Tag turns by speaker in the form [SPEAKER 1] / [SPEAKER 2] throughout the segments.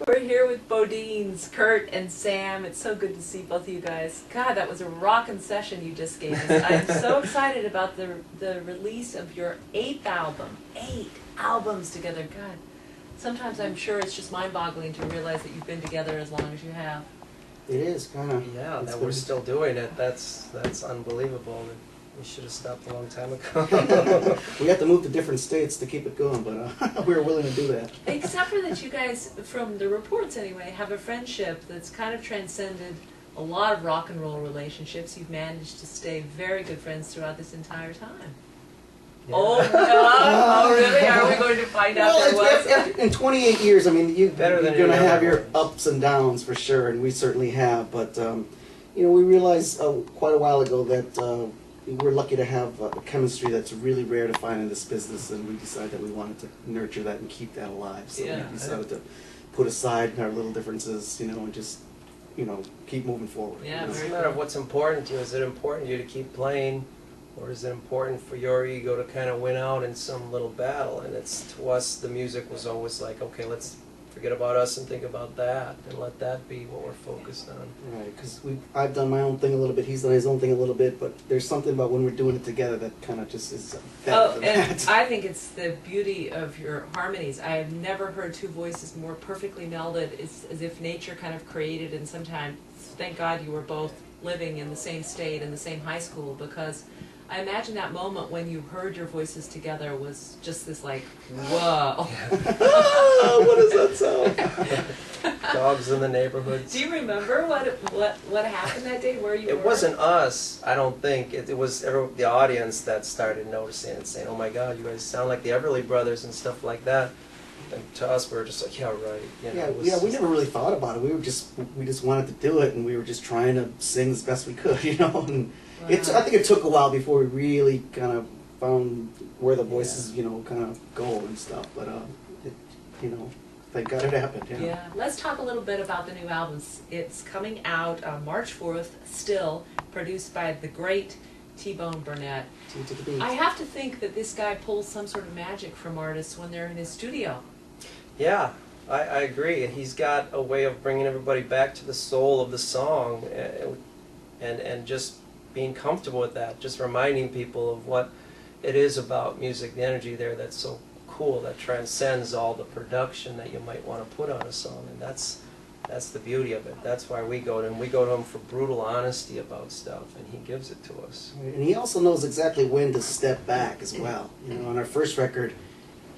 [SPEAKER 1] We're here with BoDeans, Kurt and Sam. It's so good to see both of you guys. God, that was a rockin' session you just gave us. I'm so excited about the release of your 8th album. 8 albums together. God, sometimes I'm sure it's just mind-boggling to realize that you've been together as long as you have.
[SPEAKER 2] It is kind of.
[SPEAKER 3] Yeah, that we're still doing it. That's unbelievable. We should have stopped a long time ago.
[SPEAKER 2] We had to move to different states to keep it going, but we were willing to do that.
[SPEAKER 1] Except for that you guys, from the reports anyway, have a friendship that's kind of transcended a lot of rock and roll relationships. You've managed to stay very good friends throughout this entire time. Yeah. Oh, really? Are we going to find out there was?
[SPEAKER 2] In 28 years, I mean, you're going to have your
[SPEAKER 3] ones.
[SPEAKER 2] ups and downs for sure, and we certainly have. But you know, we realized quite a while ago that we're lucky to have a chemistry that's really rare to find in this business, and we decided that we wanted to nurture that and keep that alive. So we decided to put aside our little differences, you know, and just, you know, keep moving forward.
[SPEAKER 1] Yeah,
[SPEAKER 3] it's a matter of what's important to you. Is it important to you to keep playing, or is it important for your ego to kind of win out in some little battle? And it's, to us, the music was always like, okay, let's forget about us and think about that, and let that be what we're focused on.
[SPEAKER 2] Right, because I've done my own thing a little bit, he's done his own thing a little bit, but there's something about when we're doing it together that kind of just is better than
[SPEAKER 1] and
[SPEAKER 2] that.
[SPEAKER 1] I think it's the beauty of your harmonies. I have never heard two voices more perfectly melded. It's as if nature kind of created, and sometimes, thank God you were both living in the same state, in the same high school, because I imagine that moment when you heard your voices together was just this like, whoa.
[SPEAKER 2] What does that sound?
[SPEAKER 3] Dogs in the neighborhood.
[SPEAKER 1] Do you remember what happened that day, where you were?
[SPEAKER 3] It wasn't us, I don't think. It was the audience that started noticing and saying, oh my God, you guys sound like the Everly Brothers and stuff like that. And to us, we were just like, yeah, right. You know,
[SPEAKER 2] we never really thought about it. We just wanted to do it, and we were just trying to sing as best we could, you know. And
[SPEAKER 1] wow.
[SPEAKER 2] I think it took a while before we really kind of found where the voices, you know, kind of go and stuff. But you know, thank God it happened.
[SPEAKER 1] Yeah. Let's talk a little bit about the new albums. It's coming out on March 4th, still produced by the great T-Bone Burnett. I have to think that this guy pulls some sort of magic from artists when they're in his studio.
[SPEAKER 3] Yeah, I agree. He's got a way of bringing everybody back to the soul of the song, and just being comfortable with that, just reminding people of what it is about music, the energy there that's so cool, that transcends all the production that you might want to put on a song, and that's the beauty of it. That's why we go to him. We go to him for brutal honesty about stuff, and he gives it to us.
[SPEAKER 2] And he also knows exactly when to step back as well. You know, on our first record,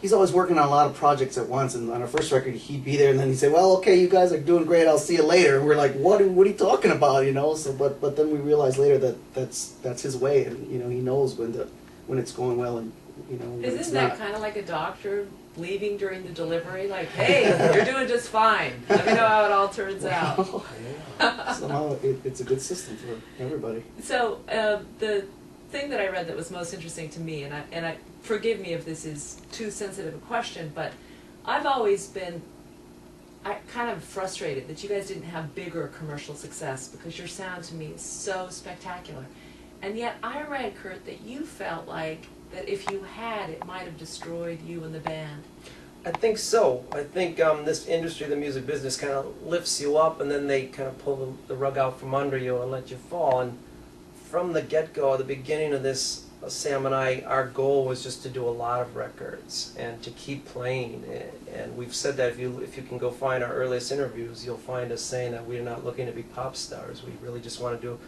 [SPEAKER 2] he's always working on a lot of projects at once, and on our first record, he'd be there, and then he'd say, well, okay, you guys are doing great, I'll see you later. And we're like, what are you talking about, you know? So, but then we realized later that that's his way, and, you know, he knows when it's going well, and, you know, when
[SPEAKER 1] Isn't that kind of like a doctor leaving during the delivery? Like, hey, you're doing just fine. Let me know how it all turns out.
[SPEAKER 2] Somehow it's a good system for everybody.
[SPEAKER 1] So the thing that I read that was most interesting to me, and I forgive me if this is too sensitive a question, but I've always been kind of frustrated that you guys didn't have bigger commercial success, because your sound to me is so spectacular. And yet I read, Kurt, that you felt like that if you had, it might have destroyed you and the band.
[SPEAKER 3] I think so. I think this industry, the music business, kind of lifts you up, and then they kind of pull the rug out from under you and let you fall. And from the get-go, the beginning of this, Sam and I, our goal was just to do a lot of records and to keep playing. And we've said that if you can go find our earliest interviews, you'll find us saying that we're not looking to be pop stars. We really just want to do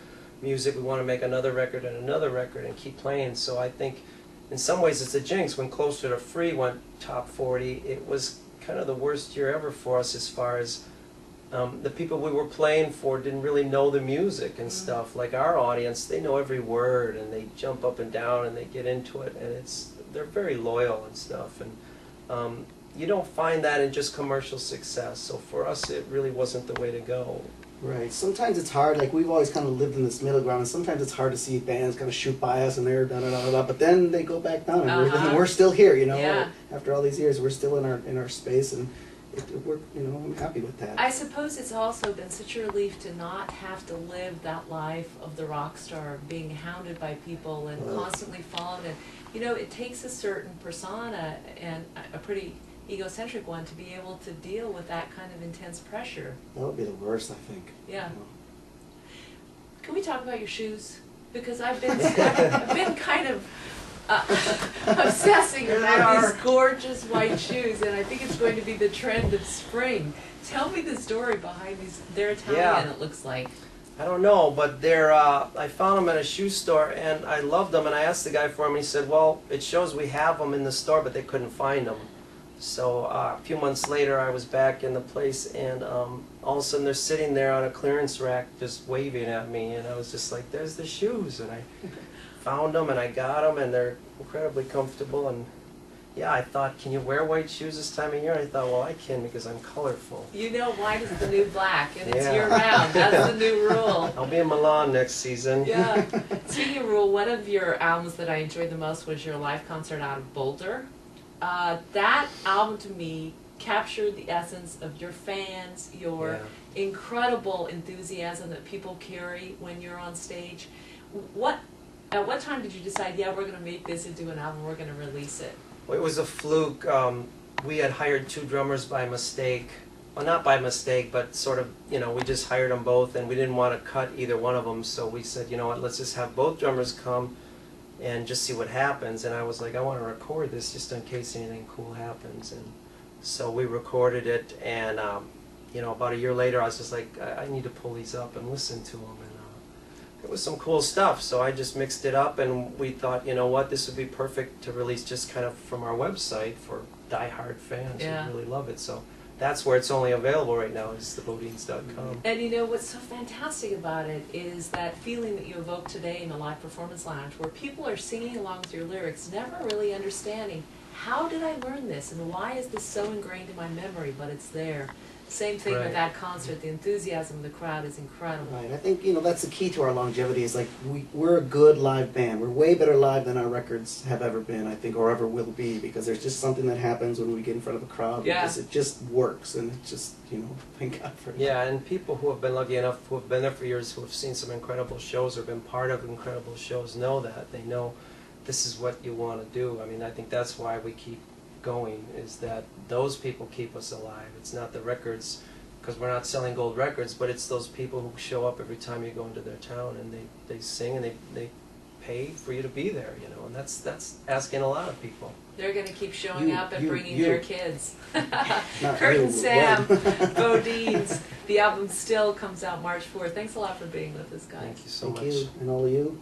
[SPEAKER 3] music. We want to make another record and keep playing. So I think in some ways it's a jinx. When Closer to Free went top 40, it was kind of the worst year ever for us, as far as the people we were playing for didn't really know the music and stuff. Like our audience, they know every word, and they jump up and down and they get into it, and they're very loyal and stuff. And you don't find that in just commercial success. So for us, it really wasn't the way to go.
[SPEAKER 2] Right. Sometimes it's hard. Like, we've always kind of lived in this middle ground, and sometimes it's hard to see bands kind of shoot by us and they're da-da-da-da, but then they go back down, and we're still here, you know.
[SPEAKER 1] Yeah.
[SPEAKER 2] After all these years, we're still in our space, and we're, you know, I'm happy with that.
[SPEAKER 1] I suppose it's also been such a relief to not have to live that life of the rock star, being hounded by people and constantly followed. And, you know, it takes a certain persona and a pretty egocentric one to be able to deal with that kind of intense pressure.
[SPEAKER 2] That would be the worst, I think.
[SPEAKER 1] Yeah.
[SPEAKER 2] You know.
[SPEAKER 1] Can we talk about your shoes? Because I've been kind of obsessing about these gorgeous white shoes, and I think it's going to be the trend of spring. Tell me the story behind these. They're Italian, it looks like.
[SPEAKER 3] I don't know, but they're, I found them at a shoe store, and I loved them, and I asked the guy for them, and he said, well, it shows we have them in the store, but they couldn't find them. So a few months later, I was back in the place, and all of a sudden they're sitting there on a clearance rack just waving at me, and I was just like, there's the shoes, and I found them, and I got them, and they're incredibly comfortable, and yeah, I thought, can you wear white shoes this time of year? And I thought, well, I can because I'm colorful.
[SPEAKER 1] You know, white is the new black, and it's
[SPEAKER 3] Yeah.
[SPEAKER 1] year-round. That's the new rule.
[SPEAKER 3] I'll be in Milan next season.
[SPEAKER 1] Yeah. Speaking of rule, one of your albums that I enjoyed the most was your live concert out of Boulder. That album, to me, captured the essence of your fans, your incredible enthusiasm that people carry when you're on stage. At what time did you decide, yeah, we're going to make this into an album, we're going to release it?
[SPEAKER 3] Well, it was a fluke. We had hired two drummers by mistake. Well, not by mistake, but sort of, you know, we just hired them both, and we didn't want to cut either one of them, so we said, you know what, let's just have both drummers come and just see what happens. And I was like, I want to record this just in case anything cool happens. And so we recorded it, and you know, about a year later, I was just like, I need to pull these up and listen to them. And it was some cool stuff, so I just mixed it up, and we thought, you know what, this would be perfect to release just kind of from our website for die-hard fans who really love it. So that's where it's only available right now, is the BoDeans.com.
[SPEAKER 1] And you know what's so fantastic about it is that feeling that you evoke today in the live performance lounge, where people are singing along with your lyrics, never really understanding, how did I learn this, and why is this so ingrained in my memory, but it's there. Same thing with that concert. The enthusiasm of the crowd is incredible.
[SPEAKER 2] Right. I think, you know, that's the key to our longevity, is like we're a good live band. We're way better live than our records have ever been, I think, or ever will be, because there's just something that happens when we get in front of a crowd.
[SPEAKER 1] Yeah.
[SPEAKER 2] Because it just works, and it just, you know, thank God for it.
[SPEAKER 3] Yeah, and people who have been lucky enough, who have been there for years, who have seen some incredible shows or been part of incredible shows, know that. They know this is what you want to do. I mean, I think that's why we keep going, is that those people keep us alive. It's not the records, because we're not selling gold records, but it's those people who show up every time you go into their town, and they sing, and they pay for you to be there, you know, and that's asking a lot of people.
[SPEAKER 1] They're going to keep showing up and bringing
[SPEAKER 2] you.
[SPEAKER 1] their kids. Kurt and Sam, BoDeans. The album still comes out March 4th. Thanks a lot for being with us, guys.
[SPEAKER 3] Thank you so much.
[SPEAKER 2] Thank you, and all of you.